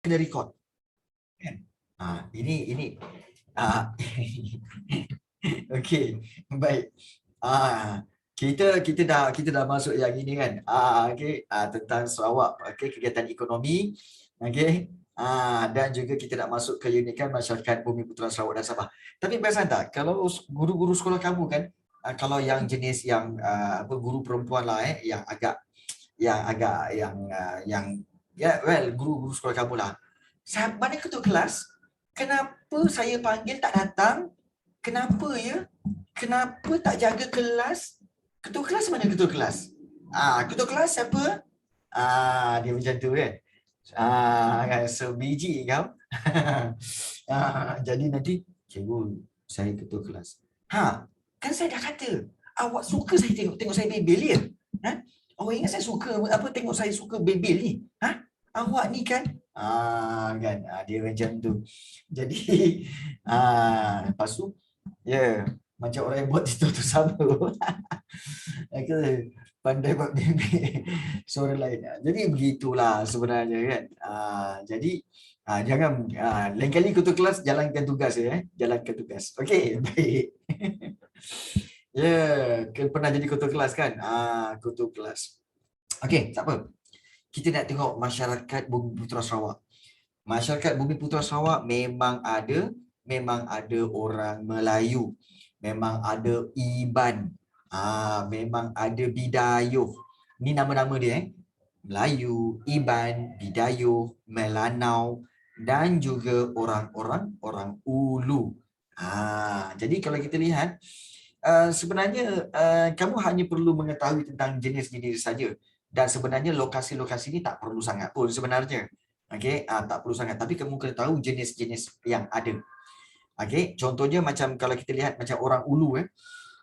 kena record. Kan? Ini ah okey, baik. Kita dah masuk yang ini kan. Okey, tentang Sarawak, okey, kegiatan ekonomi. Okey. Dan juga kita nak masuk ke unikan masyarakat Bumiputera Sarawak dan Sabah. Tapi perasan tak, kalau guru-guru sekolah kamu kan, kalau yang jenis yang guru perempuan lah, yang agak guru-guru sekolah kamu lah. Mana ketua kelas? Kenapa saya panggil tak datang? Kenapa ya? Kenapa tak jaga kelas? Ketua kelas mana ketua kelas? Ketua kelas siapa? Dia macam tu kan. Sebiji kau. Jadi nanti, cikgu, saya ketua kelas. Kan saya dah kata, awak suka saya tengok saya bebel ya? Awak ingat saya suka tengok saya suka bebel ni? Awak ni kan? Kan dia macam tu. Jadi lepas tu macam orang yang buat itu sama. Pandai buat bebel suara lain. Jadi begitulah sebenarnya kan. Jadi jangan lain kali ketua kelas jalankan tugas ya. Jalankan tugas. Okey, baik. Pernah jadi ketua kelas kan? Ketua kelas. Okey, tak apa. Kita nak tengok masyarakat Bumiputera Sarawak. Masyarakat Bumiputera Sarawak memang ada orang Melayu, memang ada Iban, memang ada Bidayuh. Ni nama-nama dia Melayu, Iban, Bidayuh, Melanau dan juga orang Ulu. Jadi kalau kita lihat, sebenarnya kamu hanya perlu mengetahui tentang jenis-jenis saja. Dan sebenarnya lokasi-lokasi ni tak perlu sangat pun sebenarnya. Okey, tak perlu sangat, tapi kamu kena tahu jenis-jenis yang ada. Okey, contohnya macam kalau kita lihat macam orang Ulu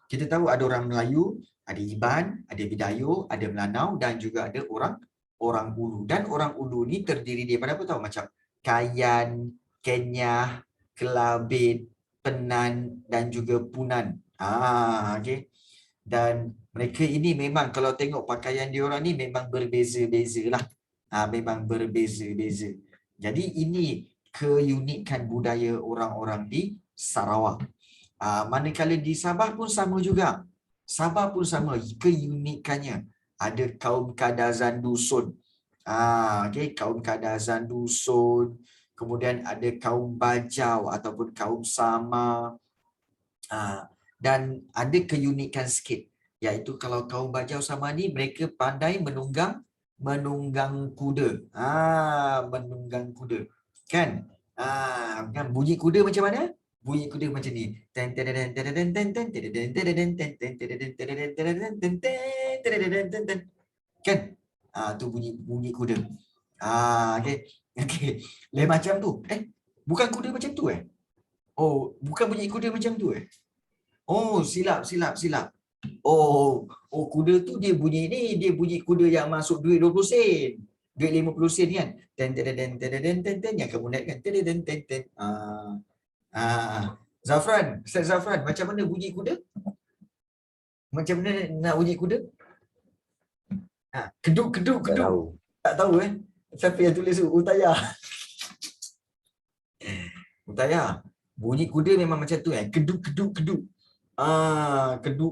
kita tahu ada orang Melayu, ada Iban, ada Bidayuh, ada Melanau dan juga ada orang Ulu. Dan orang Ulu ni terdiri daripada apa tahu, macam Kayan, Kenyah, Kelabit, Penan dan juga Punan. Okey. Dan mereka ini memang kalau tengok pakaian diorang ni memang berbeza-beza lah. Memang berbeza-beza. Jadi ini keunikan budaya orang-orang di Sarawak. Manakala di Sabah pun sama juga. Sabah pun sama keunikannya. Ada kaum Kadazan Dusun. Okay, kaum Kadazan Dusun. Kemudian ada kaum Bajau ataupun kaum Sama. Dan ada keunikan sikit, iaitu kalau kaum Bajau Sama ni mereka pandai menunggang kuda. Menunggang kuda. Kan? Kan bunyi kuda macam mana? Bunyi kuda macam ni. Kan? Tu bunyi kuda. Okey. Okey. Lain macam tu. Bukan kuda macam tu Oh, bukan bunyi kuda macam tu Oh, silap. Kuda tu dia bunyi kuda yang masuk duit 20 sen. Duit 50 sen kan. Yang kamu naik kan. Zafran, Ustaz Zafran, macam mana bunyi kuda? Macam mana nak bunyi kuda? Keduk. Tak tahu Siapa yang tulis tu? Utaya. Bunyi kuda memang macam tu Keduk.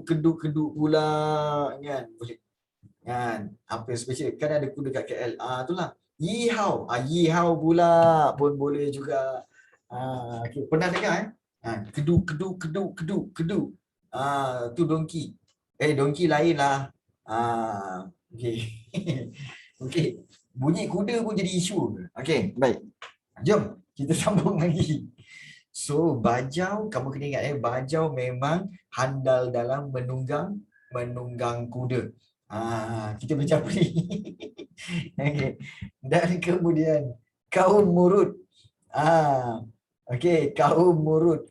Keduk pula kan. Kan? Apa yang special? Kan ada kuda kat KL. Itulah. Yihau pula pun boleh juga. Okay. Pernah dengar Keduk. Tu donki. Donki lain lah. Okay. Okay. Bunyi kuda pun jadi isu. Okay, baik. Jom kita sambung lagi. So, Bajau, kamu kena ingat Bajau memang handal dalam menunggang kuda. Kita bercapri. Okay. Dan kemudian kaum Murut. Okey, kaum Murut.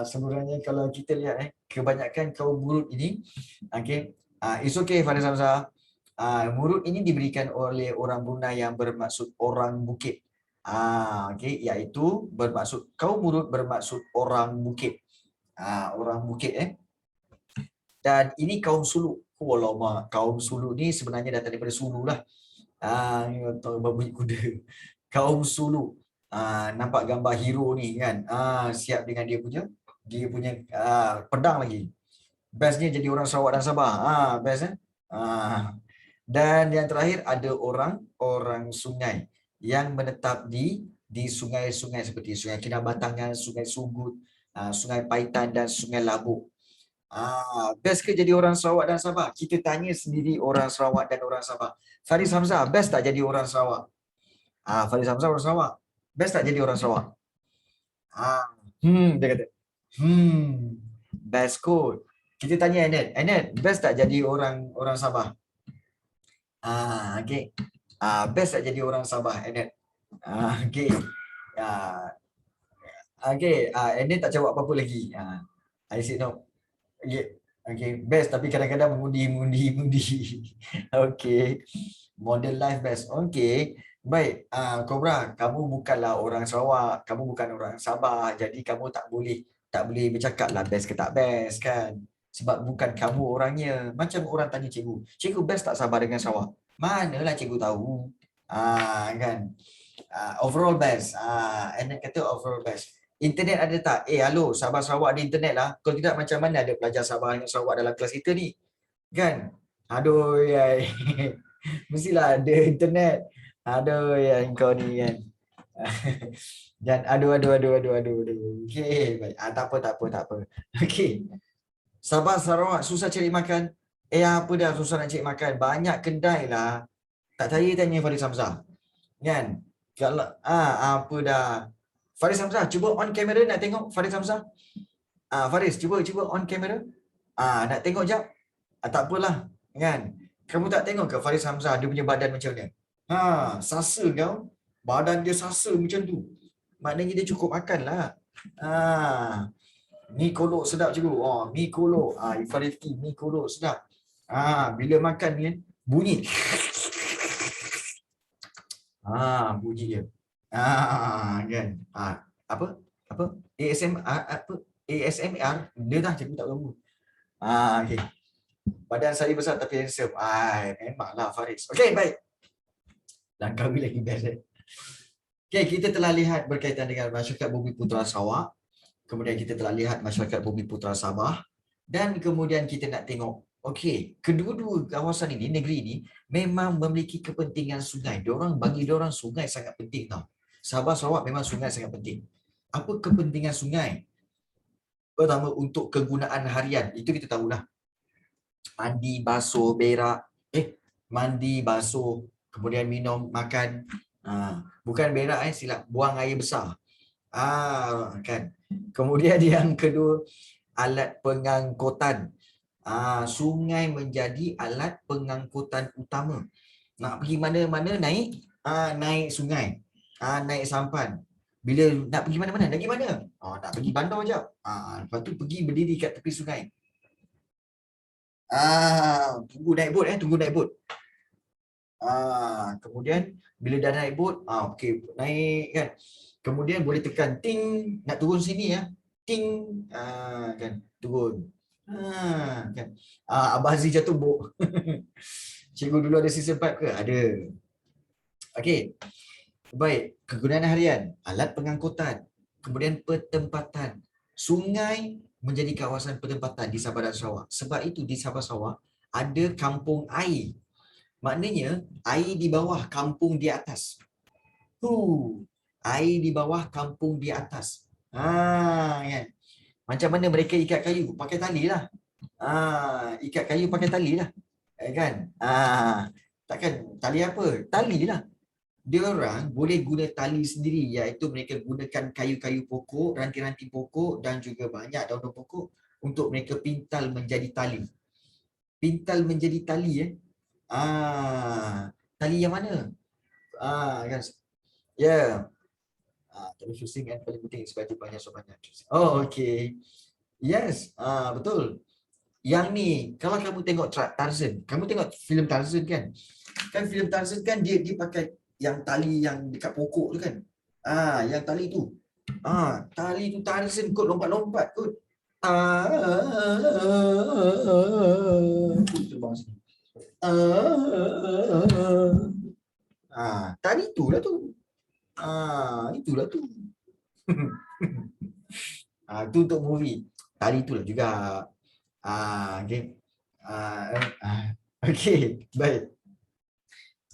Sebenarnya kalau kita lihat kebanyakan kaum Murut ini, okey, it's okay Fariz Hamzah. Murut ini diberikan oleh orang Brunei yang bermaksud orang bukit. Okey, iaitu bermaksud kaum Murut bermaksud orang bukit. Orang bukit Dan ini kaum Suluk. Alamak, kaum Suluk ni sebenarnya datang daripada Sulu lah. Tahu babui kuda. Kaum Suluk. Nampak gambar hero ni kan. Siap dengan dia punya pedang lagi. Bestnya jadi orang Sarawak dan Sabah. Best eh. Dan yang terakhir ada orang sungai yang menetap di sungai-sungai seperti Sungai Kinabatangan, Sungai Sugut, Sungai Paitan dan Sungai Labuk. Best ke jadi orang Sarawak dan Sabah? Kita tanya sendiri orang Sarawak dan orang Sabah. Faris Hamzah, best tak jadi orang Sarawak? Faris Hamzah orang Sarawak. Best tak jadi orang Sarawak? Dia kata, best kot. Kita tanya Anet, best tak jadi orang Sabah? Okay. Best tak jadi orang Sabah, Anet? Okay. Okay, Anet tak jawab apa-apa lagi. I said no. Okay, best tapi kadang-kadang mengundi. Okay. Model life best. Okay. Baik, Cobra, kamu bukanlah orang Sarawak, kamu bukan orang Sabah, jadi kamu tak boleh bercakap lah best ke tak best kan. Sebab bukan kamu orangnya. Macam orang tanya cikgu best tak Sabah dengan Sarawak? Manalah cikgu tahu. Kan. Overall best. Anak kata overall best. Internet ada tak? Halo, Sabah Sarawak ada internet lah. Kalau tidak macam mana ada pelajar Sabah dengan Sarawak dalam kelas kita ni? Kan? Aduh, mestilah ada internet. Aduh, kau ni kan. Dan aduh. Okey, baik. Tak apa. Okey. Sabah Sarawak susah cari makan. Apa dah susah nak cari makan? Banyak kedai lah. Tak tanya Faris Hamzah. Kan? Kalau apa dah. Faris Hamzah, cuba on kamera nak tengok Faris Hamzah. Faris, cuba on kamera. Nak tengok jap. Tak apalah, kan? Kamu tak tengok ke Faris Hamzah dia punya badan macam mana? Sasa kau. Badan dia sasa macam tu. Maknanya dia cukup makan lah. Mi kolok sedap cikgu. Mi kolok. Ifarifki, mi kolok sedap. Bila makan ni kan, bunyi. Bunyi dia. Kan. Apa? ASMR dia dah cikgu tak tahu. Okey. Badan saya besar tapi handsome. Memanglah Faris. Okey, baik. Langkawi lagi best. Okey, kita telah lihat berkaitan dengan masyarakat Bumi Putera Sarawak. Kemudian kita telah lihat masyarakat Bumi Putera Sabah. Dan kemudian kita nak tengok, okey, kedua-dua kawasan ini, negeri ini memang memiliki kepentingan sungai. Bagi diorang sungai sangat penting tau. Sabah Sarawak memang sungai sangat penting. Apa kepentingan sungai? Pertama, untuk kegunaan harian. Itu kita tahulah. Mandi, basuh, berak. Mandi, basuh, kemudian minum, makan. Bukan berak, silap. Buang air besar. Kan. Kemudian yang kedua, alat pengangkutan. Sungai menjadi alat pengangkutan utama. Nak pergi mana-mana naik sungai. Naik sampan. Bila nak pergi mana-mana, nak pergi mana? Nak pergi bandar jap. Lepas tu pergi berdiri kat tepi sungai. Tunggu naik bot. Kemudian bila dah naik bot, okey, naik kan. Kemudian boleh tekan ting, nak turun sini ya. Ting, kan, turun. Kan. Abah Aziz jatuh bot. Cikgu dulu ada season 4 ke? Ada. Okey. Baik, kegunaan harian, alat pengangkutan, kemudian pertempatan. Sungai menjadi kawasan pertempatan di Sabah dan Sarawak. Sebab itu di Sabah Sarawak ada kampung air. Maknanya air di bawah, kampung di atas. Air di bawah, kampung di atas. Kan? Macam mana mereka ikat kayu? Pakai tali lah. Ikat kayu pakai tali lah. Kan? Takkan tali apa? Tali lah. Dia orang boleh guna tali sendiri, iaitu mereka gunakan kayu-kayu pokok, ranting-ranting pokok dan juga banyak daun-daun pokok untuk mereka pintal menjadi tali. Pintal menjadi tali tali yang mana? Kan? Tali fusing kan paling penting sebab dia banyak sopannya. Okey. Yes, betul. Yang ni, kalau kamu tengok Tarzan, kamu tengok filem Tarzan kan? Kan filem Tarzan kan dia pakai yang tali yang dekat pokok tu kan. Yang tali tu. Tali tu Tarzan kot lompat-lompat kot. Tali tu lah tu. Itulah tu. Tu untuk movie. Tadi itulah juga. Okey. Okey, baik.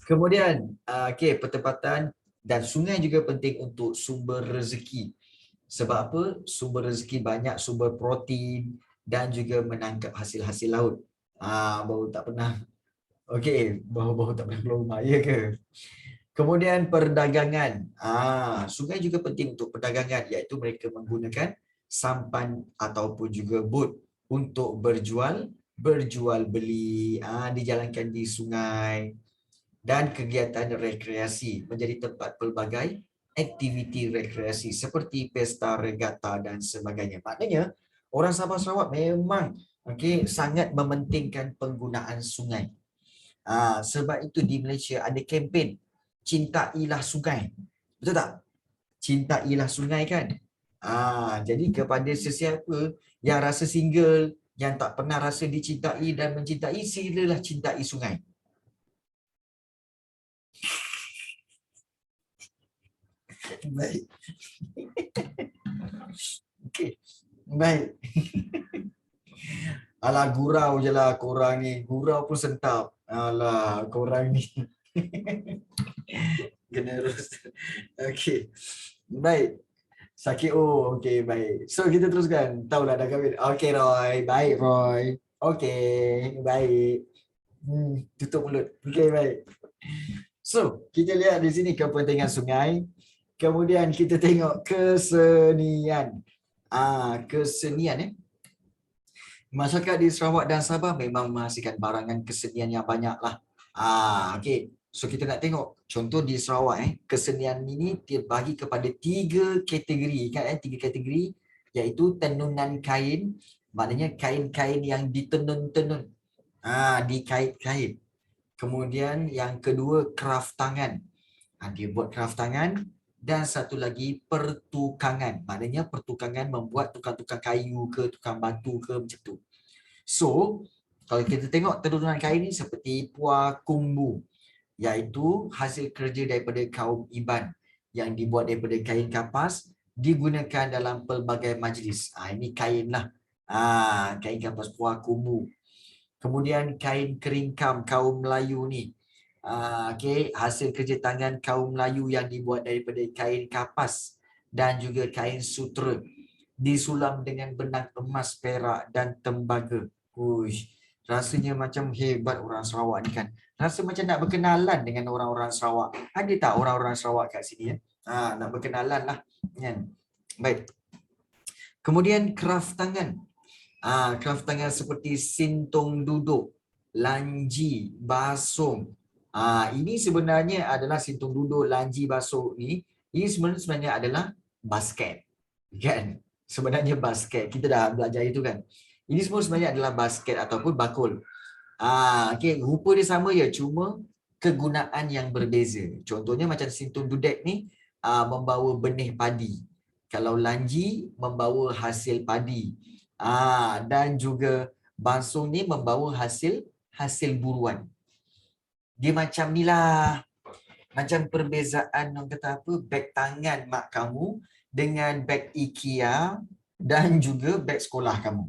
Kemudian, okey, pertempatan dan sungai juga penting untuk sumber rezeki. Sebab apa? Sumber rezeki banyak, sumber protein dan juga menangkap hasil-hasil laut. Baru tak pernah. Okey, baru tak pernah keluar rumah, ya ke? Kemudian perdagangan. Sungai juga penting untuk perdagangan, iaitu mereka menggunakan sampan ataupun juga bot untuk berjual beli. Dijalankan di sungai. Dan kegiatan rekreasi menjadi tempat pelbagai aktiviti rekreasi seperti pesta regata dan sebagainya. Maknanya orang Sabah Sarawak memang sangat mementingkan penggunaan sungai. Sebab itu di Malaysia ada kempen Cintailah Sungai. Betul tak? Cintailah Sungai kan? Jadi kepada sesiapa yang rasa single, yang tak pernah rasa dicintai dan mencintai, silalah cintai sungai. Baik. Okey. Baik. Alah, gurau je lah korang ni. Gurau pun sentap. Alah, korang ni. Kena roast. Okey. Baik. Sakit okey, baik. So kita teruskan. Tahulah dah kahwin. Okey Roy. Baik Roy. Okey, baik. Tutup mulut. Okey, baik. So, kita lihat di sini kepentingan sungai. Kemudian kita tengok kesenian. Kesenian masyarakat di Sarawak dan Sabah memang menghasilkan barangan kesenian yang banyak lah. Okey. So kita nak tengok contoh di Sarawak kesenian ini terbagi kepada 3 kategori kan 3 kategori, iaitu tenunan kain, maknanya kain-kain yang ditenun-tenun. Dikait-kait. Kemudian yang kedua kraft tangan. Dia buat kraft tangan. Dan satu lagi pertukangan. Maknanya pertukangan membuat tukang-tukang kayu ke, tukang batu ke, macam tu. So, kalau kita tengok tenunan kain ni seperti Puah Kumbu, iaitu hasil kerja daripada kaum Iban yang dibuat daripada kain kapas, digunakan dalam pelbagai majlis. Ini kain lah. Kain kapas Puah Kumbu. Kemudian kain keringkam kaum Melayu ni. Hasil kerja tangan kaum Melayu yang dibuat daripada kain kapas dan juga kain sutra, disulam dengan benang emas, perak dan tembaga. Rasanya macam hebat orang Sarawak ni kan. Rasa macam nak berkenalan dengan orang-orang Sarawak. Ada tak orang-orang Sarawak kat sini ya? Nak berkenalan lah kan. Baik. Kemudian kraft tangan. Kraft tangan seperti sintong duduk, lanji, basung. Ini sebenarnya adalah sintong duduk, lanji, basung ni. Ini sebenarnya adalah basket. Kan? Sebenarnya basket. Kita dah belajar itu kan. Ini semua sebenarnya adalah basket ataupun bakul. Rupa dia sama ya, cuma kegunaan yang berbeza. Contohnya macam sintong dudek ni membawa benih padi. Kalau lanji membawa hasil padi. Dan juga basung ni membawa hasil buruan. Dia macam ni lah. Macam perbezaan orang kata apa, beg tangan mak kamu dengan beg IKEA dan juga beg sekolah kamu.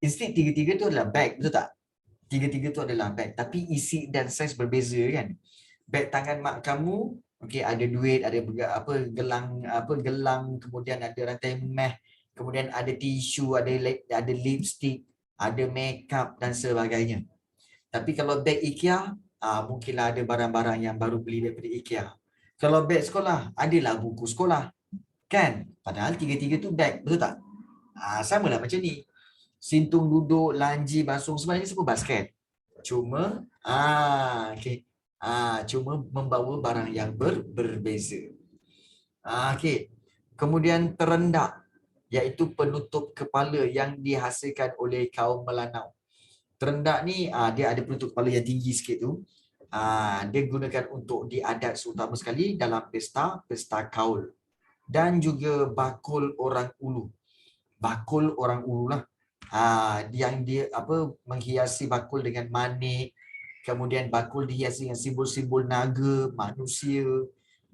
Instead tiga-tiga tu adalah beg, betul tak? Tiga-tiga tu adalah beg, tapi isi dan saiz berbeza kan. Beg tangan mak kamu, ada duit, ada gelang, kemudian ada rantai meh, kemudian ada tisu, ada lipstick, ada makeup dan sebagainya. Tapi kalau beg IKEA, mungkinlah ada barang-barang yang baru beli daripada IKEA. Kalau beg sekolah, adalah buku sekolah. Kan? Padahal tiga-tiga tu beg, betul tak? Sama lah macam ni. Sintung duduk, lanji, basung, sebenarnya semua basket. Cuma, cuma membawa barang yang berbeza. Kemudian terendak, iaitu penutup kepala yang dihasilkan oleh kaum Melanau. Terendak ni dia ada penutup kepala yang tinggi sikit tu. Dia gunakan untuk diadat terutama sekali dalam pesta kaul. Dan juga bakul orang ulu. Bakul orang ulu lah. Yang dia menghiasi bakul dengan manik. Kemudian bakul dihiasi dengan simbol-simbol naga, manusia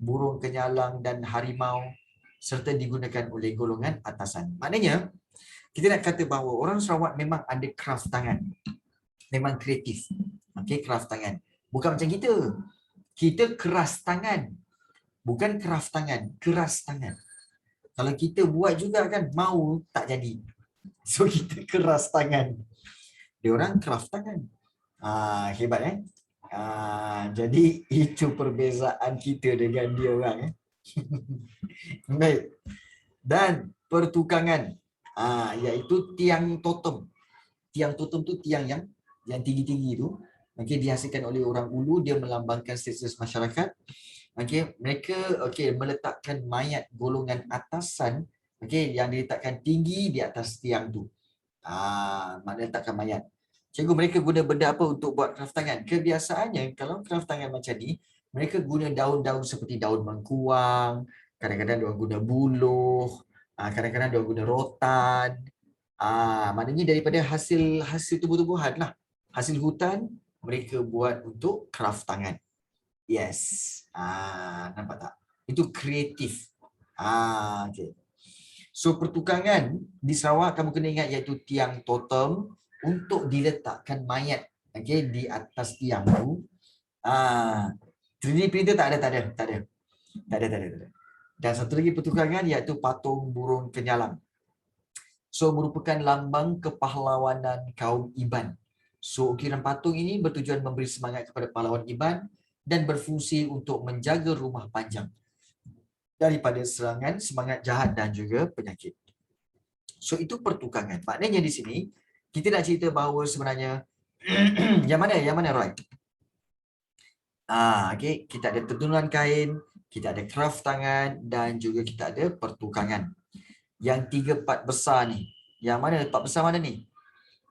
burung kenyalang dan harimau serta digunakan oleh golongan atasan. Maknanya, kita nak kata bahawa orang Sarawak memang ada craft tangan. Memang kreatif. Okey, craft tangan. Bukan macam kita. Kita keras tangan. Bukan craft tangan, keras tangan. Kalau kita buat juga kan, mau tak jadi. So, kita keras tangan. Dia orang craft tangan. Hebat jadi itu perbezaan kita dengan dia orang Baik. Dan pertukangan iaitu tiang totem. Tiang totem tu tiang yang tinggi-tinggi tu. Okey, dihasilkan oleh orang Ulu, dia melambangkan status masyarakat. Okey, mereka meletakkan mayat golongan atasan yang diletakkan tinggi di atas tiang tu. Maknanya letakkan mayat. Cikgu, mereka guna benda apa untuk buat craft tangan? Kebiasaannya kalau craft tangan macam ni, mereka guna daun-daun seperti daun mengkuang, kadang-kadang dia guna buluh, kadang-kadang dia guna rotan. Maknanya daripada hasil tumbuh-tumbuhan lah. Hasil hutan mereka buat untuk craft tangan. Yes. Nampak tak? Itu kreatif. Okay. So pertukangan di Sarawak kamu kena ingat iaitu tiang totem untuk diletakkan mayat di atas tiang tu. 3D printer tak ada. Dan satu lagi pertukangan iaitu patung burung kenyalang. So merupakan lambang kepahlawanan kaum Iban. So ukiran patung ini bertujuan memberi semangat kepada pahlawan Iban dan berfungsi untuk menjaga rumah panjang daripada serangan semangat jahat dan juga penyakit. So itu pertukangan. Maknanya di sini kita nak cerita bahawa sebenarnya yang mana right? Okay. Kita ada tentunan kain, kita ada craft tangan dan juga kita ada pertukangan. Yang 3 part besar ni. Yang mana part besar mana ni?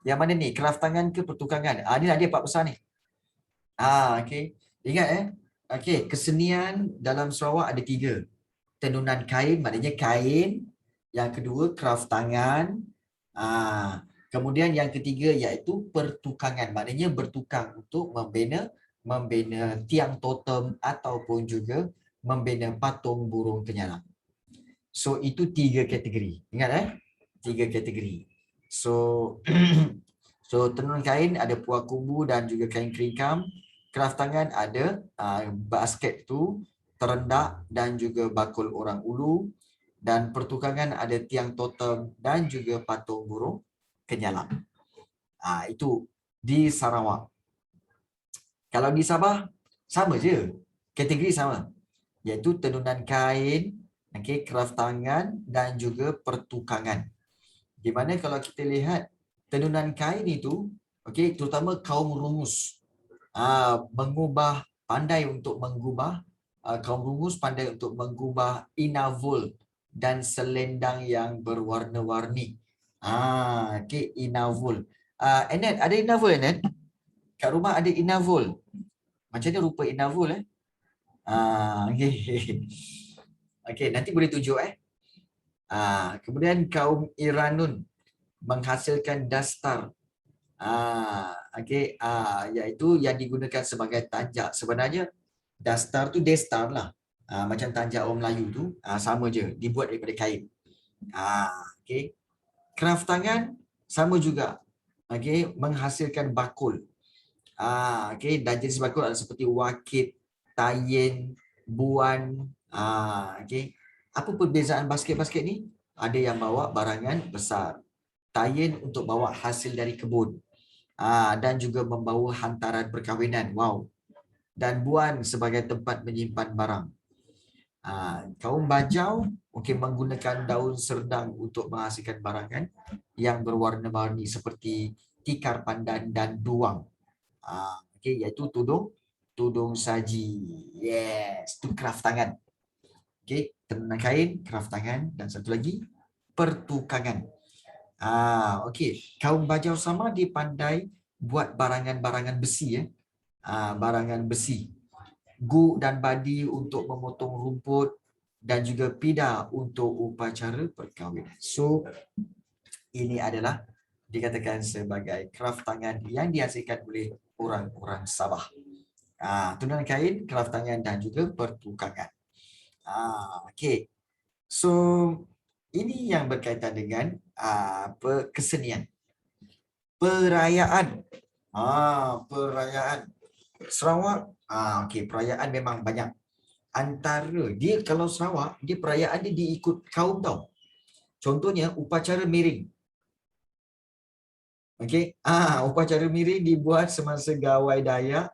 Yang mana ni? Craft tangan ke pertukangan? Inilah dia part besar ni. Okay. Ingat okay, kesenian dalam Sarawak ada 3. Tenunan kain, maknanya kain. Yang kedua, craft tangan. Kemudian yang ketiga iaitu pertukangan. Maknanya bertukang untuk membina tiang totem ataupun juga membina patung burung kenyalang. So, itu 3 kategori. Ingat 3 kategori. So, tenunan kain ada puak kumbu dan juga kain keringkam. Craft tangan ada basket tu, terendak dan juga bakul orang Ulu, dan pertukangan ada tiang totem dan juga patung burung kenyalang. Itu di Sarawak. Kalau di Sabah sama je, kategori sama, iaitu tenunan kain, craft tangan dan juga pertukangan. Di mana kalau kita lihat tenunan kain itu, terutama kaum rumus kaum rumus pandai untuk mengubah inavul dan selendang yang berwarna-warni. Inavul. Enet, ada inavul Enet? Kat rumah ada inavul. Macam mana rupa inavul nanti boleh tunjuk kemudian kaum Iranun menghasilkan dastar. Iaitu yang digunakan sebagai tanjak. Sebenarnya dastar tu destar lah. Macam tanjak orang Melayu tu, sama je, dibuat daripada kain. Craft tangan sama juga. Menghasilkan bakul. Dan jenis bakul adalah seperti wakit, tayin, buan. Apa perbezaan basket-basket ni? Ada yang bawa barangan besar. Tayin untuk bawa hasil dari kebun. Dan juga membawa hantaran perkahwinan. Wow. Dan buan sebagai tempat menyimpan barang. Kaum Bajau menggunakan daun serdang untuk menghasilkan barangan yang berwarna-warni seperti tikar pandan dan duang. Iaitu tudung saji. Yes, itu craft tangan. Tenunan kain, craft tangan, dan satu lagi pertukangan. Kaum Bajau sama dia pandai buat barangan-barangan besi barangan besi. Guk dan badi untuk memotong rumput dan juga pida untuk upacara perkahwinan. So ini adalah dikatakan sebagai craft tangan yang dihasilkan oleh orang-orang Sabah. Tenunan kain, craft tangan dan juga pertukangan. Okey. So ini yang berkaitan dengan kesenian, perayaan. Perayaan Sarawak. Okey, perayaan memang banyak. Antara dia, kalau Sarawak, dia perayaan dia diikut kaum tau. Contohnya upacara miring. Okey, upacara miring dibuat semasa gawai Dayak,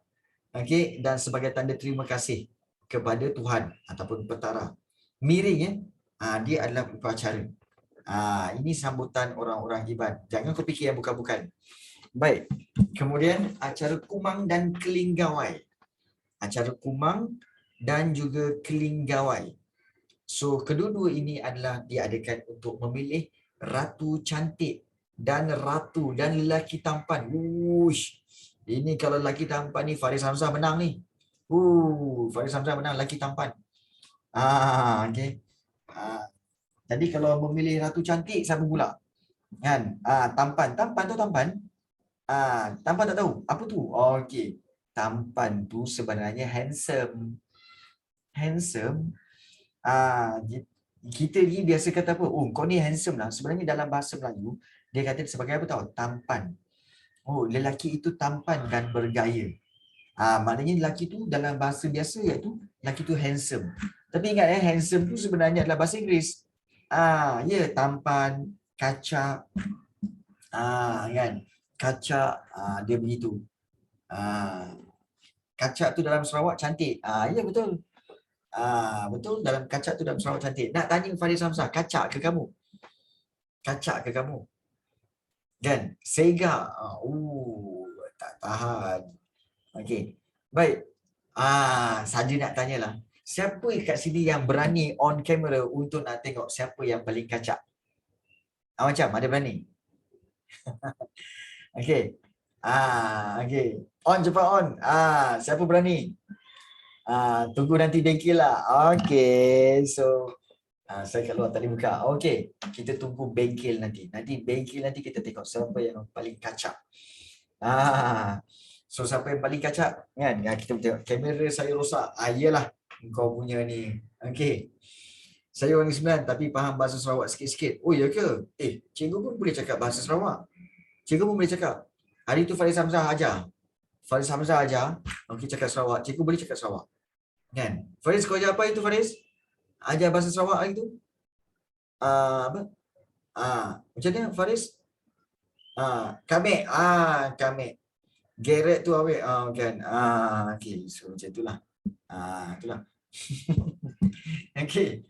okey, dan sebagai tanda terima kasih kepada Tuhan ataupun petara. Miring dia adalah upacara. Ini sambutan orang-orang hebat. Jangan kau fikir yang bukan-bukan. Baik. Kemudian acara kumang dan keling gawai. Acara kumang dan juga keling gawai. So, kedua-dua ini adalah diadakan untuk memilih ratu cantik dan ratu dan lelaki tampan. Wush. Ini kalau lelaki tampan ni Faris Hamzah menang ni. Faris Hamzah menang lelaki tampan. Okey. Jadi kalau memilih ratu cantik siapa pula? Kan? Tampan. Tampan tu tampan. Tampan tak tahu. Apa tu? Okey. Tampan tu sebenarnya handsome. Handsome. Kita ni biasa kata apa? Oh, kau ni handsome lah. Sebenarnya dalam bahasa Melayu, dia kata sebagai apa tahu? Tampan. Oh, lelaki itu tampan dan bergaya. Maknanya lelaki tu dalam bahasa biasa iaitu lelaki tu handsome. Tapi ingat handsome tu sebenarnya adalah bahasa Inggeris. Tampan, kacak. Kan? Kacak, dia begitu. Kacak tu dalam Sarawak cantik. Ya betul. Betul, dalam kacak tu dalam Sarawak cantik. Nak tanya Faris Hamzah, kacak ke kamu? Kacak ke kamu? Kan? Sega. Tak tahan. Okey. Baik. Saja nak tanyalah. Siapa kat sini yang berani on camera untuk nak tengok siapa yang paling kacak? Macam ada berani? Okey. Okey. On, cepat on. Siapa berani? Tunggu nanti dengki lah. Okey. So, saya kat luar tadi buka. Okey. Kita tunggu bengkel nanti. Nanti bengkel nanti kita tengok siapa yang paling kacak. So, siapa yang paling kacak? Kan? Kita tengok. Kamera saya rosak. Iyalah. Kau punya ni. Okey. Saya orang Sembilan tapi faham bahasa Sarawak sikit-sikit. Oh, ya ke? Cikgu pun boleh cakap bahasa Sarawak. Cikgu pun boleh cakap. Hari tu Faris Hamzah ajar. Faris Hamzah ajar. Okey, cakap Sarawak. Cikgu boleh cakap Sarawak. Kan? Faris, kau ajar apa itu Faris? Ajar bahasa Sarawak hari tu? Apa? Macam mana Faris? Kamek. Kamek. Gerek tu awek. Kan? Okey. So, macam itulah. Itulah. Okey.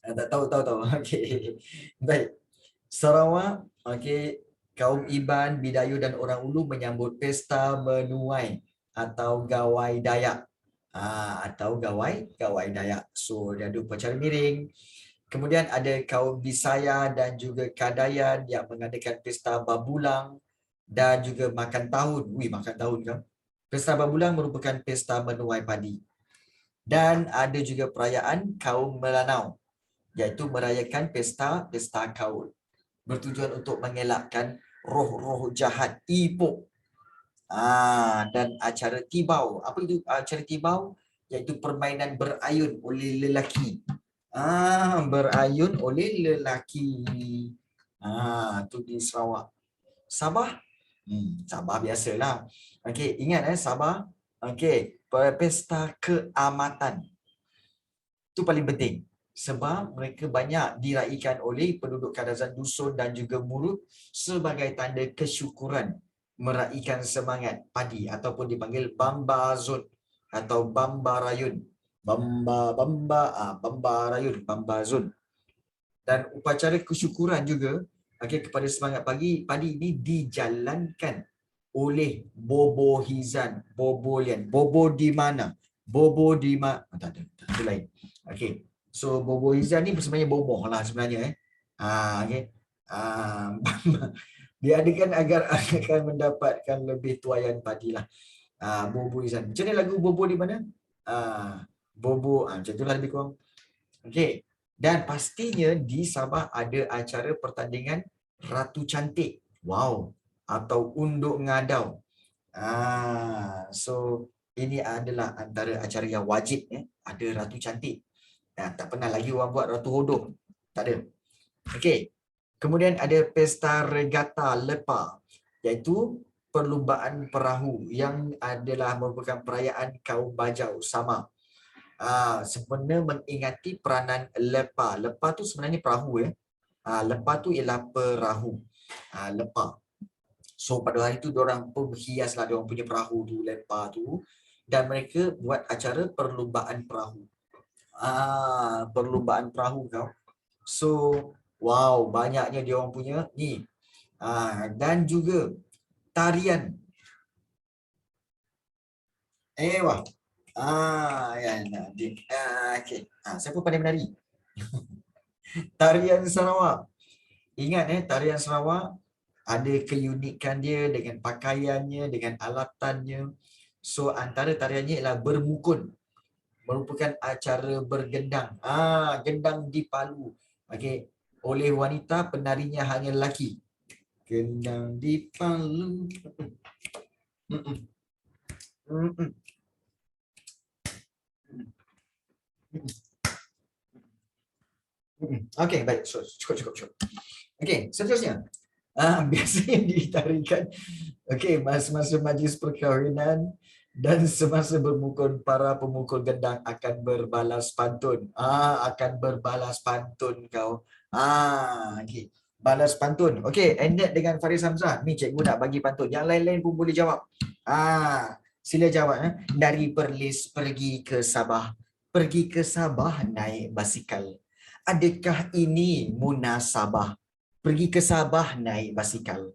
Tak tahu. Okey. Baik. Sarawak, okey, kaum Iban, Bidayuh dan orang Ulu menyambut pesta menuai atau gawai Dayak. Atau gawai Dayak. So, dia ada upacara miring. Kemudian ada kaum Bisaya dan juga Kadayan yang mengadakan pesta babulang dan juga makan tahun. Makan tahun kan? Pesta babulang merupakan pesta menuai padi. Dan ada juga perayaan kaum Melanau, iaitu merayakan pesta kaul, bertujuan untuk mengelakkan roh-roh jahat, ipok. Dan acara tibau. Apa itu acara tibau? Iaitu permainan berayun oleh lelaki. Berayun oleh lelaki. Tu di Sarawak. Sabah? Sabah biasalah. Okey, ingat Sabah. Okey, pesta keamatan. Itu paling penting. Sebab mereka banyak diraikan oleh penduduk Kadazan Dusun dan juga Murut sebagai tanda kesyukuran meraikan semangat padi ataupun dipanggil Bambazun atau Bambarayun. Bambarayun, Bambazun. Dan upacara kesyukuran juga kepada semangat padi ini dijalankan oleh Bobo Hizan, Bobolian. Bobo di mana? Bobo di mana? Tak ada lain. Okey. So Bobo Hizan ni sebenarnya boboh lah sebenarnya okey. Diadakan agar akan mendapatkan lebih tuaian padi lah. Bobo Hizan. Macam ni lagu Bobo di mana? Bobo macam itulah lebih kurang. Okey. Dan pastinya di Sabah ada acara pertandingan Ratu Cantik. Wow. Atau Unduk Ngadau. So ini adalah antara acara yang wajib ada Ratu Cantik. Tak pernah lagi orang buat ratu hodong. Tak ada. Okey. Kemudian ada pesta regata lepa, iaitu perlumbaan perahu yang adalah merupakan perayaan kaum Bajau Sama. Sempena mengingati peranan lepa. Lepa tu sebenarnya perahu ya. Lepa tu ialah perahu. Lepa. So pada hari tu diorang pun berhiaslah diorang punya perahu tu, lepa tu, dan mereka buat acara perlumbaan perahu. Perlumbaan perahu kau. So wow, banyaknya diorang punya ni. Dan juga tarian. Wah. Ya, okey. Siapa pandai menari? Tarian Sarawak. Ingat tarian Sarawak ada keunikan dia dengan pakaiannya, dengan alatannya. So antara tariannya ialah bermukun. Merupakan acara bergendang. Gendang di Palu. Okey. Oleh wanita, penarinya hanya lelaki. Gendang di Palu. Okey, baik. So, cukup. Okey, seterusnya. Biasanya ditarikan masa-masa majlis perkahwinan dan semasa bermukun, para pemukul gendang akan berbalas pantun. Akan berbalas pantun kau. Okey. Balas pantun. Okey, ended dengan Faris Hamzah. Ni cikgu nak bagi pantun. Yang lain-lain pun boleh jawab. Sila jawab. Dari Perlis pergi ke Sabah. Pergi ke Sabah naik basikal. Adakah ini munasabah? Pergi ke Sabah naik basikal.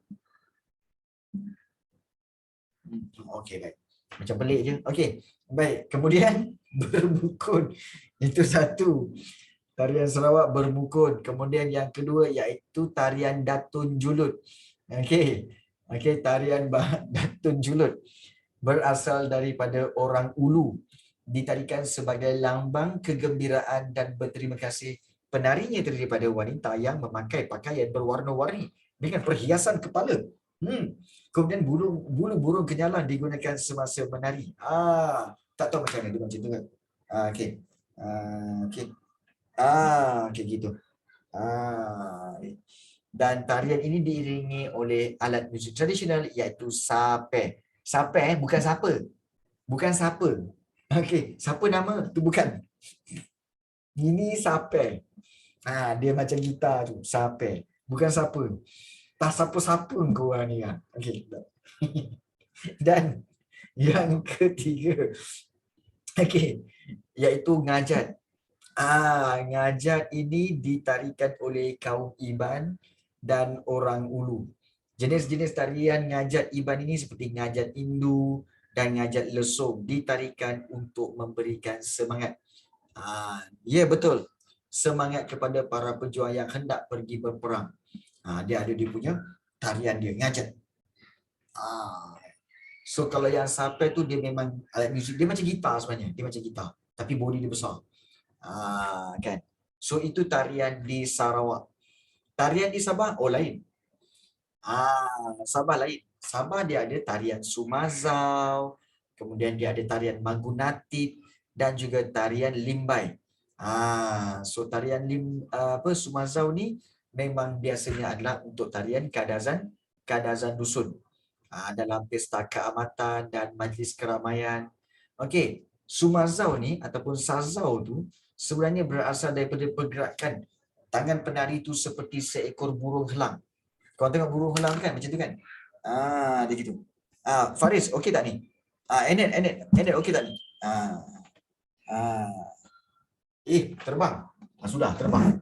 Okey, baik. Macam pelik je. Okey, baik. Kemudian bermukun. Itu satu. Tarian Sarawak bermukun. Kemudian yang kedua iaitu tarian Datun Julut. Okey, tarian Datun Julut berasal daripada orang Ulu. Ditarikan sebagai lambang kegembiraan dan berterima kasih. Penarinya terdiri daripada wanita yang memakai pakaian berwarna-warni dengan perhiasan kepala. Kemudian bulu burung kenyalang digunakan semasa menari. Tak tahu macam mana dia macam tu kan. Okey. Okey gitu. Dan tarian ini diiringi oleh alat muzik tradisional iaitu sape. Sape bukan siapa. Bukan siapa. Okey, siapa nama tu bukan. Ini sape. Dia macam gitar tu, sape. Bukan siapa. Tak siapa-siapa kau orang ni kan. Okey. Dan yang ketiga, iaitu ngajat. Ngajat ini ditarikan oleh kaum Iban dan orang Ulu. Jenis-jenis tarian ngajat Iban ini seperti ngajat Indu dan ngajat Lesung ditarikan untuk memberikan semangat. Ya betul. Semangat kepada para pejuang yang hendak pergi berperang. Dia ada dia punya tarian dia, ngajat. So kalau yang sape tu dia memang alat muzik dia macam gitar sebenarnya. Dia macam gitar. Tapi body dia besar. Kan. So itu tarian di Sarawak. Tarian di Sabah lain. Sabah lain. Sabah dia ada tarian Sumazau, kemudian dia ada tarian Magunatip dan juga tarian Limbai. So tarian Sumazau ni memang biasanya adalah untuk tarian kadazan dusun. Dalam pesta keamatan dan majlis keramaian. Okey, Sumazau ni ataupun Sazau tu sebenarnya berasal daripada pergerakan tangan penari tu seperti seekor burung helang. Kau tengok burung helang kan macam tu kan? Dia gitu. Faris, okey tak ni? Enet okey tak ni? Terbang. Sudah terbang.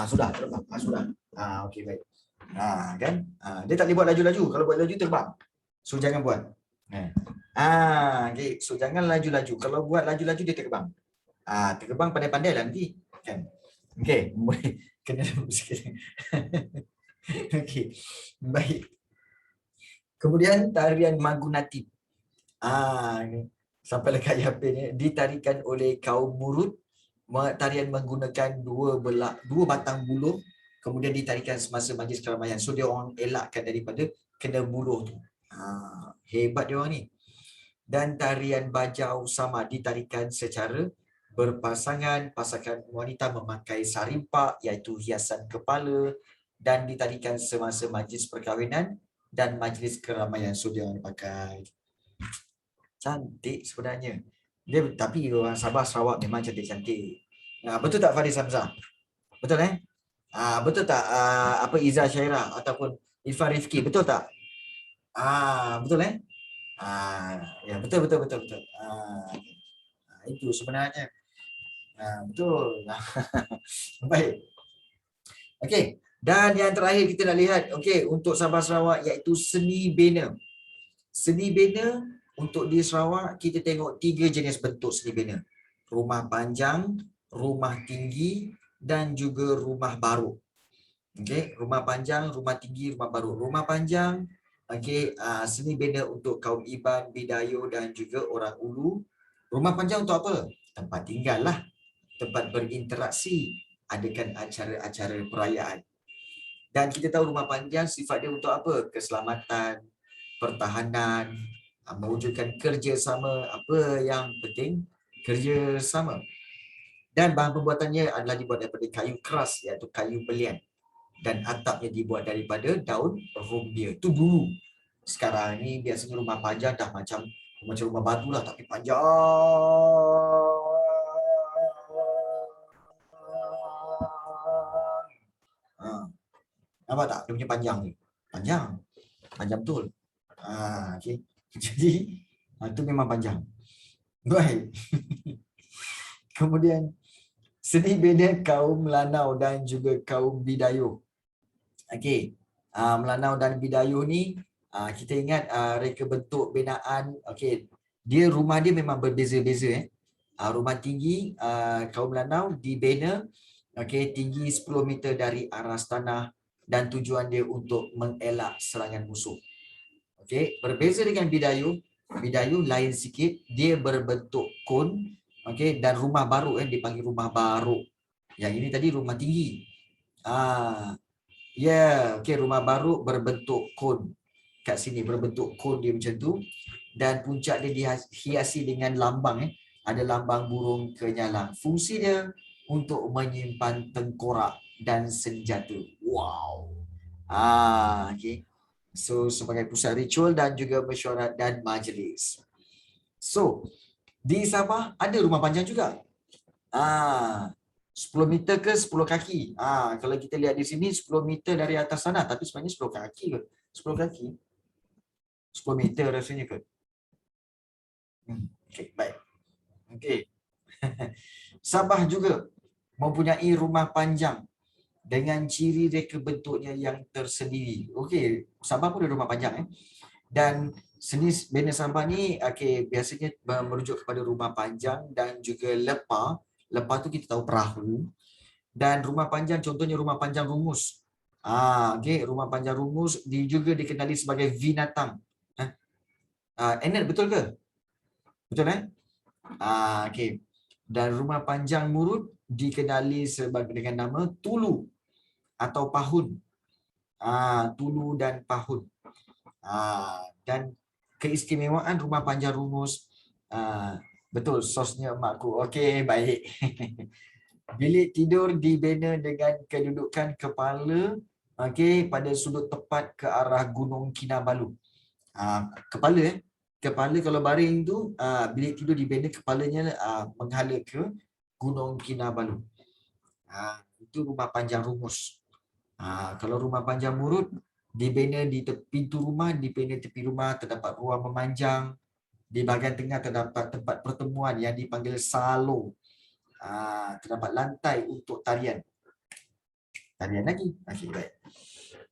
Sudah terbang. Sudah. Okey baik. Kan? Dia tak boleh buat laju-laju. Kalau buat laju terbang. So jangan buat. Okay. So jangan laju-laju. Kalau buat laju-laju dia terbang. Terbang pandai-pandai lah nanti. Kan? Okey, boleh kena sikit. Okey. Baik. Kemudian tarian Magunatip. Sampai lekat Yapin ni ditarikan oleh kaum Murut. Tarian menggunakan dua batang buluh, kemudian ditarikan semasa majlis keramaian. So dia orang elakkan daripada kena buluh tu. Hebat dia orang ni. Dan tarian Bajau Sama ditarikan secara berpasangan, pasangan wanita memakai sarimpak iaitu hiasan kepala dan ditarikan semasa majlis perkahwinan dan majlis keramaian. So dia orang pakai. Cantik sebenarnya. Dia tapi orang Sabah Sarawak memang cantik-cantik. Nah, betul tak Faris Hamzah? Betul betul tak apa Iza Syairah ataupun Irfan Rifki, betul tak? Betul ya betul betul betul betul. Itu sebenarnya. Betul. Baik. Okey. Dan yang terakhir kita nak lihat, okey, untuk Sabah Sarawak iaitu seni bena. Seni bena untuk di Sarawak kita tengok 3 jenis bentuk seni bena. Rumah panjang, rumah tinggi dan juga rumah baru. Okey, rumah panjang, rumah tinggi, rumah baru. Rumah panjang, okey, seni bena untuk kaum Iban, Bidayu dan juga orang Ulu. Rumah panjang untuk apa? Tempat tinggal lah. Tempat berinteraksi, adakan acara-acara perayaan. Dan kita tahu rumah panjang sifat dia untuk apa? Keselamatan, pertahanan, mewujudkan kerjasama. Apa yang penting? Kerjasama. Dan bahan pembuatannya adalah dibuat daripada kayu keras iaitu kayu belian. Dan atapnya dibuat daripada daun rumbia. Itu dulu. Sekarang ni biasanya rumah panjang dah macam rumah batu lah tapi panjang. Nampak tak? Dia punya panjang ni. Panjang. Panjang betul. Okay. Jadi, itu memang panjang. Baik. Kemudian, seni bena kaum Melanau dan juga kaum Bidayuh. Okey. Melanau dan Bidayuh ni, kita ingat reka bentuk binaan. Okey. Rumah dia memang berbeza-beza. Rumah tinggi kaum Melanau dibina tinggi 10 meter dari aras tanah dan tujuan dia untuk mengelak serangan musuh. Okey, berbeza dengan Bidayuh. Bidayuh lain sikit, dia berbentuk kon, okey, dan rumah baru dipanggil rumah baru. Yang ini tadi rumah tinggi. Okey, rumah baru berbentuk kon. Kat sini berbentuk kon dia macam tu dan puncak dia dihiasi dengan lambang ada lambang burung kenyalang. Fungsi dia untuk menyimpan tengkorak dan senjata. Wow. Okay. So sebagai pusat ritual dan juga mesyuarat dan majlis. So di Sabah ada rumah panjang juga. 10 meter ke 10 kaki. Kalau kita lihat di sini 10 meter dari atas sana tapi sebenarnya 10 kaki ke? 10 kaki. 10 meter rasanya ke? Okay, baik. Okay. Sabah juga mempunyai rumah panjang dengan ciri reka bentuknya yang tersendiri. Okey, Sabah pun ada rumah panjang Dan seni bena Sabah ni biasanya merujuk kepada rumah panjang dan juga lepa. Lepa tu kita tahu perahu. Dan rumah panjang contohnya rumah panjang rumus. Rumah panjang rumus juga dikenali sebagai binatang. Enet betul ke? Betul okey. Dan rumah panjang murut dikenali sebagai dengan nama tulu atau pahun. Tulu dan pahun. Dan keistimewaan rumah panjang rumus, betul, sosnya makku. Okey, baik. Bilik tidur dibina dengan kedudukan kepala pada sudut tepat ke arah Gunung Kinabalu. Kepala kalau baring tu bilik tidur dibina kepalanya menghala ke Gunung Kinabalu. Itu rumah panjang rumus. Kalau rumah panjang murut dibina di pintu rumah, dibina tepi rumah terdapat ruang memanjang. Di bahagian tengah terdapat tempat pertemuan yang dipanggil salo. Terdapat lantai untuk tarian. Tarian lagi. Okey, baik.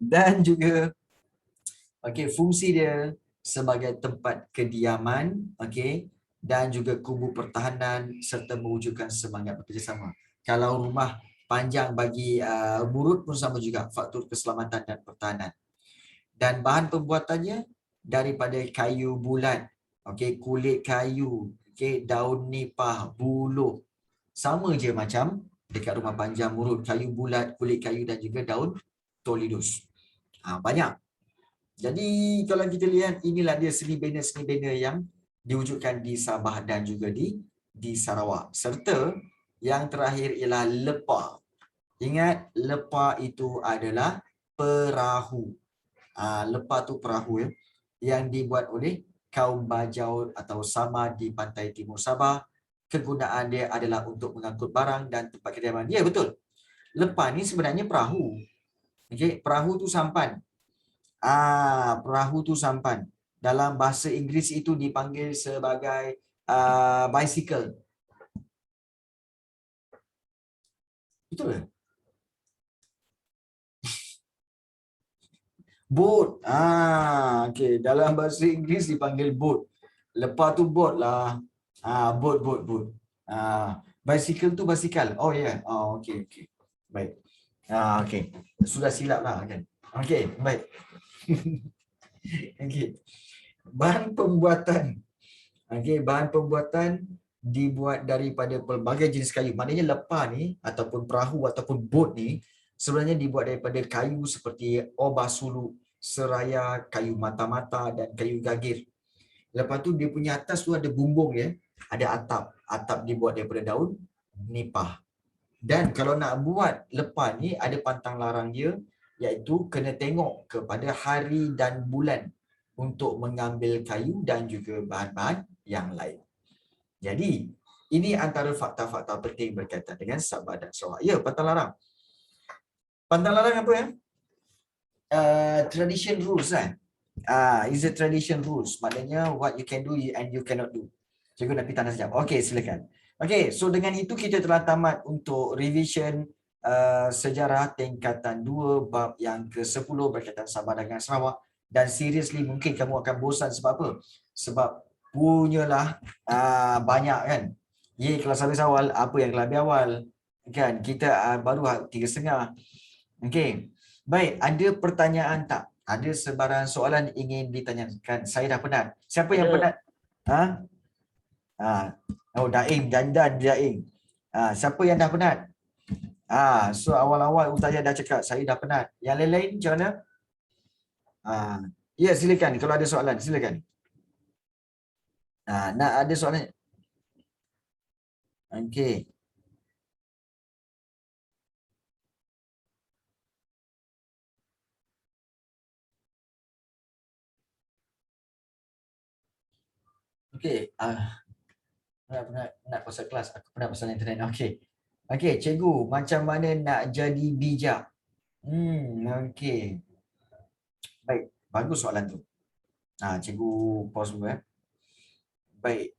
Dan juga fungsi dia sebagai tempat kediaman, dan juga kubu pertahanan serta mewujudkan semangat bekerjasama. Kalau rumah panjang bagi murut pun sama juga, faktor keselamatan dan pertahanan. Dan bahan pembuatannya daripada kayu bulat, kulit kayu, daun nipah, buluh. Sama je macam dekat rumah panjang murut, kayu bulat, kulit kayu dan juga daun tolidus. Banyak. Jadi kalau kita lihat inilah dia seni bena yang diwujudkan di Sabah dan juga di di Sarawak. Serta yang terakhir ialah lepa. Ingat, lepa itu adalah perahu. Lepa tu perahu ya, yang dibuat oleh kaum Bajau atau Sama di pantai timur Sabah. Kegunaan dia adalah untuk mengangkut barang dan tempat kediaman. Ya, betul. Lepa ni sebenarnya perahu. Okey, perahu tu sampan. Perahu tu sampan. Dalam bahasa Inggeris itu dipanggil sebagai bicycle. Betul ke? Boat. Okey. Dalam bahasa Inggeris dipanggil boat. Lepas tu boat lah. Boat. Bicycle tu basikal. Oh ya. Yeah. Okey, okey. Baik. Okey. Sudah silap lah kan. Okey, baik. Okey. Bahan pembuatan. Okey, bahan pembuatan dibuat daripada pelbagai jenis kayu. Maknanya lepa ni ataupun perahu ataupun bot ni sebenarnya dibuat daripada kayu seperti obah suluk, seraya, kayu mata-mata dan kayu gagir. Lepas tu dia punya atas tu ada bumbung ya, ada atap. Atap dibuat daripada daun nipah. Dan kalau nak buat lepa ni ada pantang larang dia, iaitu kena tengok kepada hari dan bulan untuk mengambil kayu dan juga bahan-bahan yang lain. Jadi, ini antara fakta-fakta penting berkaitan dengan Sabah dan Sarawak. Ya, pantang larang. Pantang larang apa ya? Tradition rules kan? Is a tradition rules. Maknanya what you can do and you cannot do. Cikgu nak pergi tanah sekejap. Okey, silakan. Okey, so dengan itu kita telah tamat untuk revision sejarah tingkatan 2 bab yang ke-10 berkaitan Sabah dengan Sarawak. Dan seriously mungkin kamu akan bosan sebab apa? Sebab punyalah banyak kan. Kelas habis awal, apa yang kelas habis awal? Kan kita baru 3.5. Okey. Baik, ada pertanyaan tak? Ada sebarang soalan ingin ditanyakan? Saya dah penat. Siapa yang penat? Oh, Daing, Jandan Daing. Siapa yang dah penat? So awal-awal Utaya dah cakap saya dah penat. Yang lain-lain macam mana? Ya, silakan kalau ada soalan, silakan. Nak ada soalan? Okey. Okey. Nak pasal kelas, aku pernah pasal internet. Okey. Okey, cikgu, macam mana nak jadi bijak? Okey. Baik, bagus soalan tu. Cikgu pause dulu. Baik.